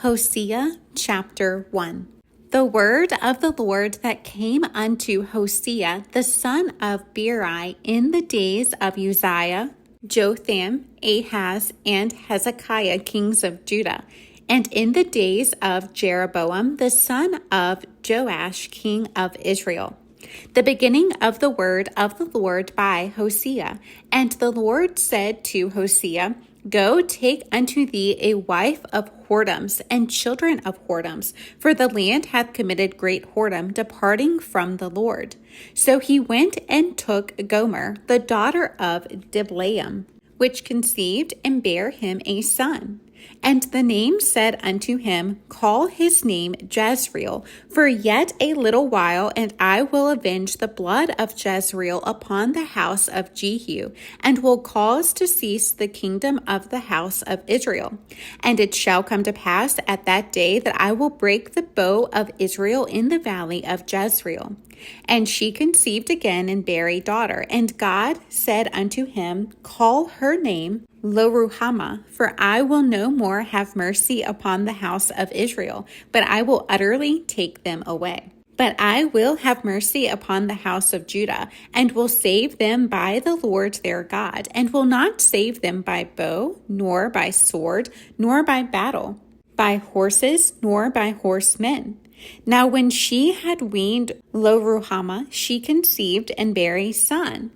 Hosea chapter 1. The word of the Lord that came unto Hosea the son of Beeri in the days of Uzziah, Jotham, Ahaz, and Hezekiah kings of Judah, and in the days of Jeroboam the son of Joash king of Israel. The beginning of the word of the Lord by Hosea. And the Lord said to Hosea, Go take unto thee a wife of whoredoms and children of whoredoms, for the land hath committed great whoredom, departing from the Lord. So he went and took Gomer, the daughter of Diblaim, which conceived and bare him a son. And the name said unto him, Call his name Jezreel, for yet a little while, and I will avenge the blood of Jezreel upon the house of Jehu, and will cause to cease the kingdom of the house of Israel. And it shall come to pass at that day that I will break the bow of Israel in the valley of Jezreel. And she conceived again and bare a daughter. And God said unto him, Call her name Lo-ruhamah, for I will no more have mercy upon the house of Israel, but I will utterly take them away. But I will have mercy upon the house of Judah, and will save them by the Lord their God, and will not save them by bow, nor by sword, nor by battle, by horses, nor by horsemen. Now when she had weaned Lo-ruhamah, she conceived and bare a son.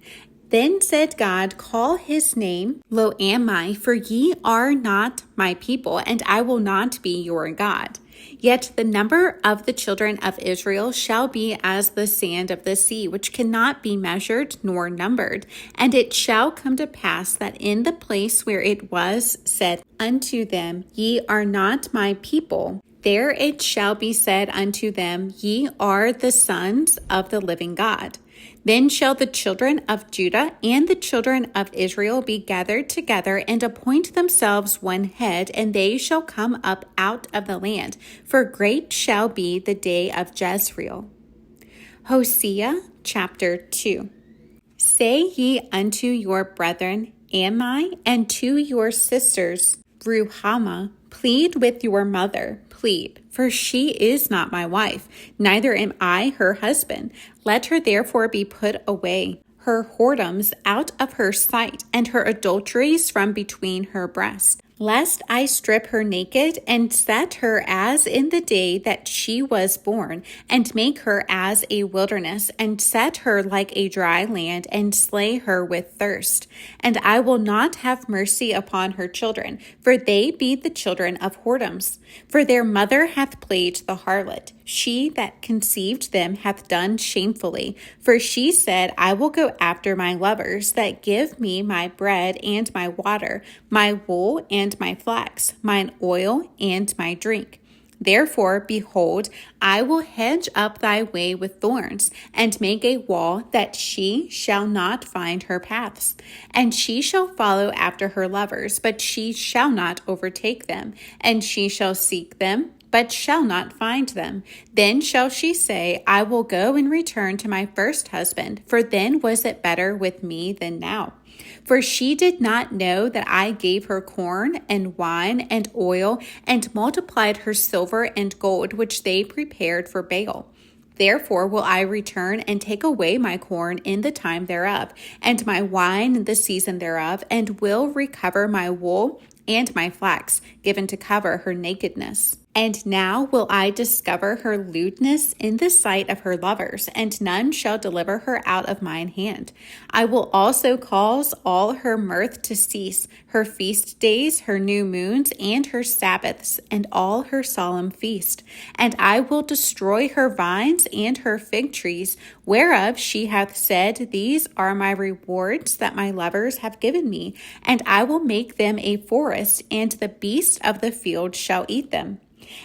Then said God, Call his name Lo-ammi, for ye are not my people, and I will not be your God. Yet the number of the children of Israel shall be as the sand of the sea, which cannot be measured nor numbered. And it shall come to pass that in the place where it was said unto them, Ye are not my people, there it shall be said unto them, Ye are the sons of the living God. Then shall the children of Judah and the children of Israel be gathered together and appoint themselves one head, and they shall come up out of the land, for great shall be the day of Jezreel. Hosea chapter 2. Say ye unto your brethren, Ammi, and to your sisters, Ruhamah, plead with your mother, plead, for she is not my wife, neither am I her husband. Let her therefore be put away, her whoredoms out of her sight, and her adulteries from between her breasts, lest I strip her naked, and set her as in the day that she was born, and make her as a wilderness, and set her like a dry land, and slay her with thirst. And I will not have mercy upon her children, for they be the children of whoredoms. For their mother hath played the harlot. She that conceived them hath done shamefully. For she said, I will go after my lovers that give me my bread and my water, my wool and my flax, mine oil and my drink. Therefore, behold, I will hedge up thy way with thorns, and make a wall that she shall not find her paths. And she shall follow after her lovers, but she shall not overtake them. And she shall seek them, but shall not find them. Then shall she say, I will go and return to my first husband, for then was it better with me than now. For she did not know that I gave her corn and wine and oil, and multiplied her silver and gold, which they prepared for Baal. Therefore will I return and take away my corn in the time thereof, and my wine in the season thereof, and will recover my wool and my flax, given to cover her nakedness. And now will I discover her lewdness in the sight of her lovers, and none shall deliver her out of mine hand. I will also cause all her mirth to cease, her feast days, her new moons, and her Sabbaths, and all her solemn feast. And I will destroy her vines and her fig trees, whereof she hath said, These are my rewards that my lovers have given me, and I will make them a forest, and the beasts of the field shall eat them.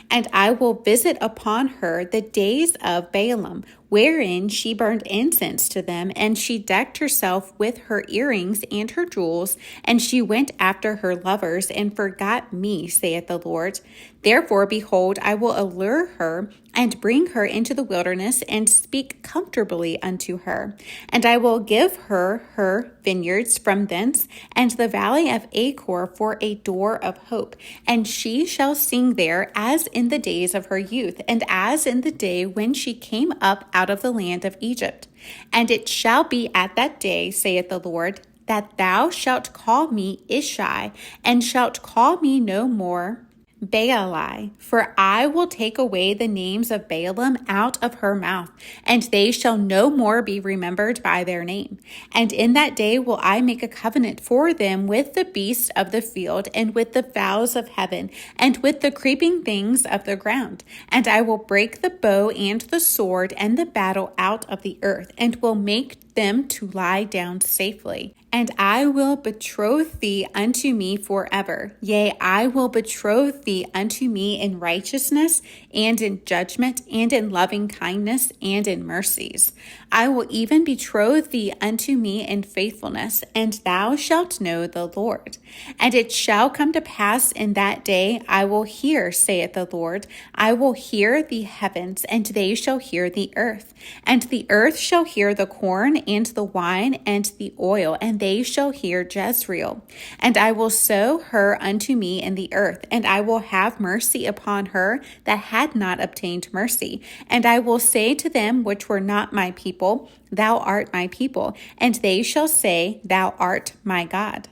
And I will visit upon her the days of Balaam, wherein she burned incense to them, and she decked herself with her earrings and her jewels, and she went after her lovers and forgot me, saith the Lord. Therefore, behold, I will allure her and bring her into the wilderness and speak comfortably unto her. And I will give her vineyards from thence, and the valley of Achor for a door of hope. And she shall sing there as in the days of her youth, and as in the day when she came up out of the land of Egypt. And it shall be at that day, saith the Lord, that thou shalt call me Ishai, and shalt call me no more Baali, for I will take away the names of Baalim out of her mouth, and they shall no more be remembered by their name. And in that day will I make a covenant for them with the beasts of the field, and with the fowls of heaven, and with the creeping things of the ground. And I will break the bow and the sword and the battle out of the earth, and will make them to lie down safely. And I will betroth thee unto me forever. Yea, I will betroth thee unto me in righteousness, and in judgment, and in loving kindness, and in mercies. I will even betroth thee unto me in faithfulness, and thou shalt know the Lord. And it shall come to pass in that day, I will hear, saith the Lord, I will hear the heavens, and they shall hear the earth. And the earth shall hear the corn, and the wine, and the oil, and they shall hear Jezreel. And I will sow her unto me in the earth, and I will have mercy upon her that had not obtained mercy. And I will say to them which were not my people, Thou art my people, and they shall say, Thou art my God.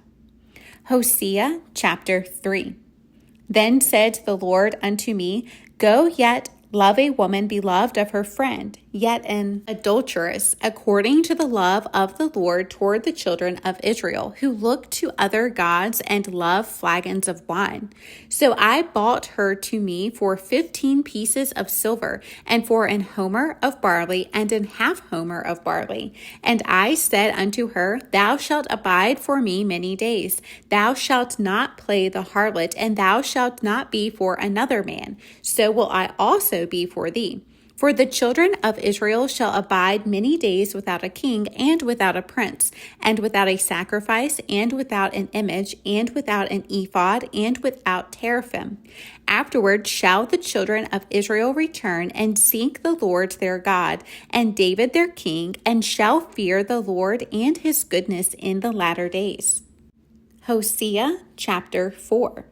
Hosea chapter 3. Then said the Lord unto me, Go yet, love a woman beloved of her friend, yet an adulteress, according to the love of the Lord toward the children of Israel, who look to other gods and love flagons of wine. So I bought her to me for 15 pieces of silver, and for an homer of barley, and an half homer of barley. And I said unto her, Thou shalt abide for me many days. Thou shalt not play the harlot, and thou shalt not be for another man. So will I also be for thee. For the children of Israel shall abide many days without a king, and without a prince, and without a sacrifice, and without an image, and without an ephod, and without teraphim. Afterward shall the children of Israel return and seek the Lord their God, and David their king, and shall fear the Lord and his goodness in the latter days. Hosea chapter 4.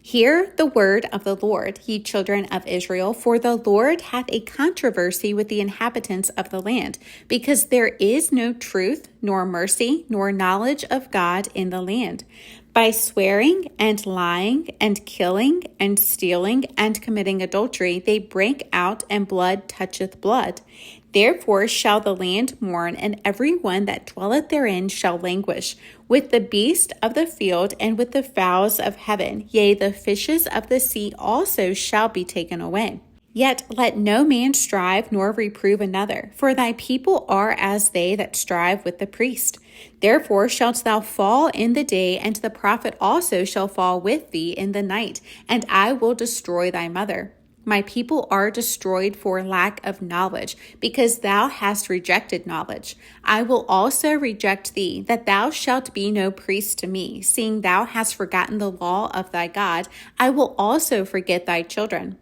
Hear the word of the Lord, ye children of Israel, for the Lord hath a controversy with the inhabitants of the land, because there is no truth, nor mercy, nor knowledge of God in the land. By swearing and lying and killing and stealing and committing adultery, they break out, and blood toucheth blood. Therefore shall the land mourn, and every one that dwelleth therein shall languish, with the beast of the field and with the fowls of heaven. Yea, the fishes of the sea also shall be taken away. Yet let no man strive nor reprove another, for thy people are as they that strive with the priest. Therefore shalt thou fall in the day, and the prophet also shall fall with thee in the night, and I will destroy thy mother. My people are destroyed for lack of knowledge, because thou hast rejected knowledge. I will also reject thee, that thou shalt be no priest to me. Seeing thou hast forgotten the law of thy God, I will also forget thy children.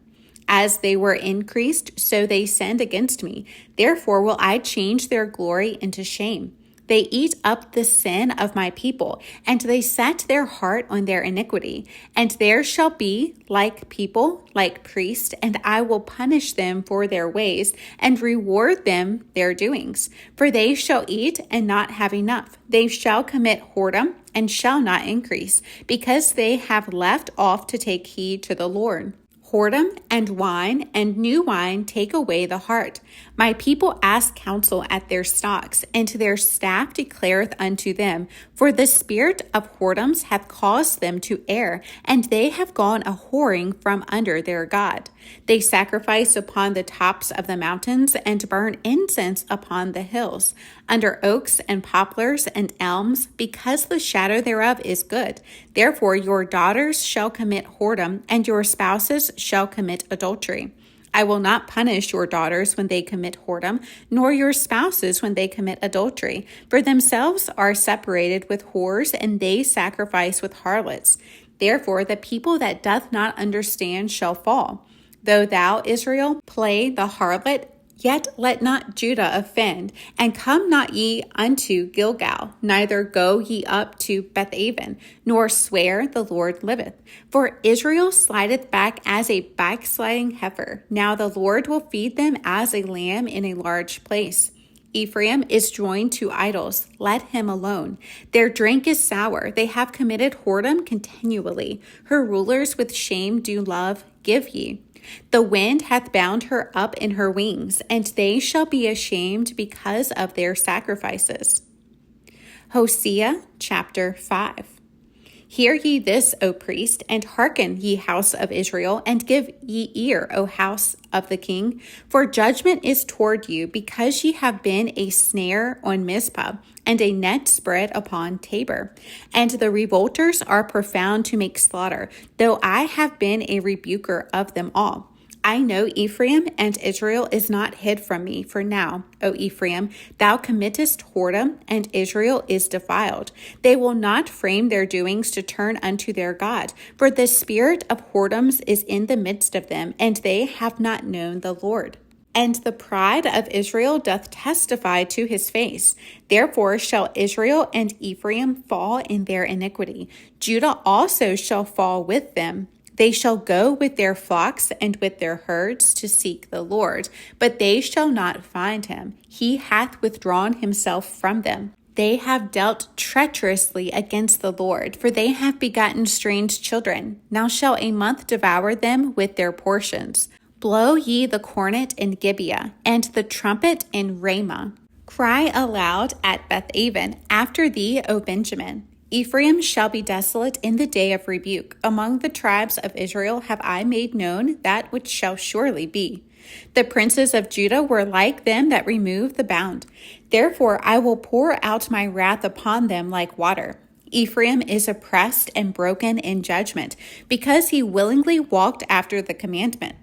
As they were increased, so they sinned against me. Therefore will I change their glory into shame. They eat up the sin of my people, and they set their heart on their iniquity. And there shall be like people, like priests, and I will punish them for their ways, and reward them their doings. For they shall eat and not have enough. They shall commit whoredom and shall not increase, because they have left off to take heed to the Lord. Whoredom and wine and new wine take away the heart. My people ask counsel at their stocks, and their staff declareth unto them. For the spirit of whoredoms hath caused them to err, and they have gone a whoring from under their God. They sacrifice upon the tops of the mountains, and burn incense upon the hills, under oaks and poplars and elms, because the shadow thereof is good. Therefore your daughters shall commit whoredom, and your spouses shall commit adultery. I will not punish your daughters when they commit whoredom, nor your spouses when they commit adultery, for themselves are separated with whores, and they sacrifice with harlots. Therefore the people that doth not understand shall fall. Though thou, Israel, play the harlot, yet let not Judah offend, and come not ye unto Gilgal, neither go ye up to Bethaven, nor swear the Lord liveth. For Israel slideth back as a backsliding heifer. Now the Lord will feed them as a lamb in a large place. Ephraim is joined to idols, let him alone. Their drink is sour, they have committed whoredom continually. Her rulers with shame do love, give ye. The wind hath bound her up in her wings, and they shall be ashamed because of their sacrifices. Hosea chapter 5. Hear ye this, O priest, and hearken, ye house of Israel, and give ye ear, O house of the king. For judgment is toward you, because ye have been a snare on Mizpah, and a net spread upon Tabor. And the revolters are profound to make slaughter, though I have been a rebuker of them all. I know Ephraim, and Israel is not hid from me. For now, O Ephraim, thou committest whoredom, and Israel is defiled. They will not frame their doings to turn unto their God, for the spirit of whoredoms is in the midst of them, and they have not known the Lord. And the pride of Israel doth testify to his face. Therefore shall Israel and Ephraim fall in their iniquity. Judah also shall fall with them. They shall go with their flocks and with their herds to seek the Lord, but they shall not find him. He hath withdrawn himself from them. They have dealt treacherously against the Lord, for they have begotten strange children. Now shall a month devour them with their portions. Blow ye the cornet in Gibeah, and the trumpet in Ramah. Cry aloud at Bethaven, after thee, O Benjamin. Ephraim shall be desolate in the day of rebuke. Among the tribes of Israel have I made known that which shall surely be. The princes of Judah were like them that remove the bound. Therefore I will pour out my wrath upon them like water. Ephraim is oppressed and broken in judgment, because he willingly walked after the commandment.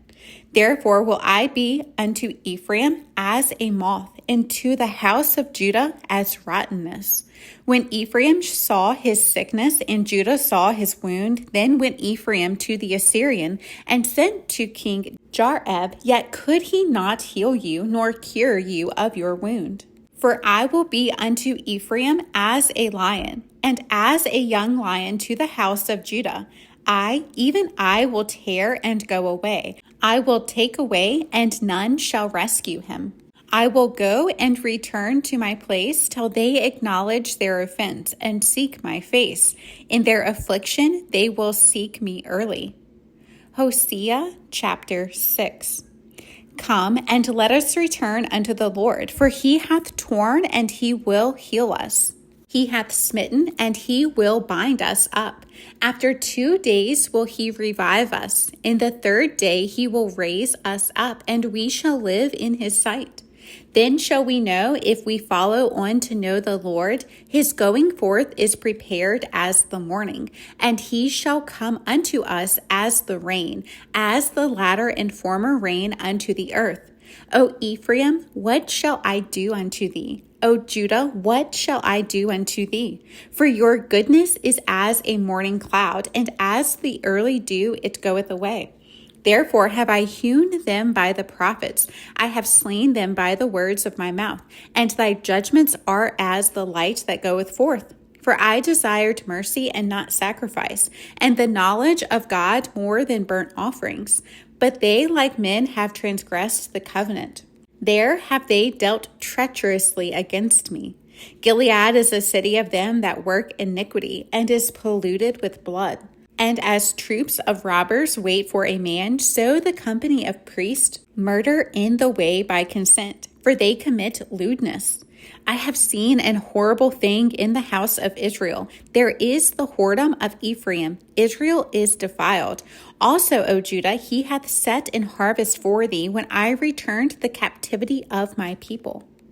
Therefore will I be unto Ephraim as a moth, and to the house of Judah as rottenness. When Ephraim saw his sickness, and Judah saw his wound, then went Ephraim to the Assyrian, and sent to King Jareb, yet could he not heal you, nor cure you of your wound. For I will be unto Ephraim as a lion, and as a young lion to the house of Judah. I, even I, will tear and go away. I will take away, and none shall rescue him. I will go and return to my place till they acknowledge their offense and seek my face. In their affliction they will seek me early. Hosea chapter 6. Come, and let us return unto the Lord, for he hath torn, and he will heal us. He hath smitten, and he will bind us up. After 2 days will he revive us. In the 3rd day he will raise us up, and we shall live in his sight. Then shall we know, if we follow on to know the Lord. His going forth is prepared as the morning, and he shall come unto us as the rain, as the latter and former rain unto the earth. O Ephraim, what shall I do unto thee? O Judah, what shall I do unto thee? For your goodness is as a morning cloud, and as the early dew it goeth away. Therefore have I hewn them by the prophets. I have slain them by the words of my mouth. And thy judgments are as the light that goeth forth. For I desired mercy and not sacrifice, and the knowledge of God more than burnt offerings. But they, like men, have transgressed the covenant. There have they dealt treacherously against me. Gilead is a city of them that work iniquity, and is polluted with blood. And as troops of robbers wait for a man, so the company of priests murder in the way by consent, for they commit lewdness. I have seen an horrible thing in the house of Israel. There is the whoredom of Ephraim. Israel is defiled. Also, O Judah, he hath set an harvest for thee when I returned the captivity of my people.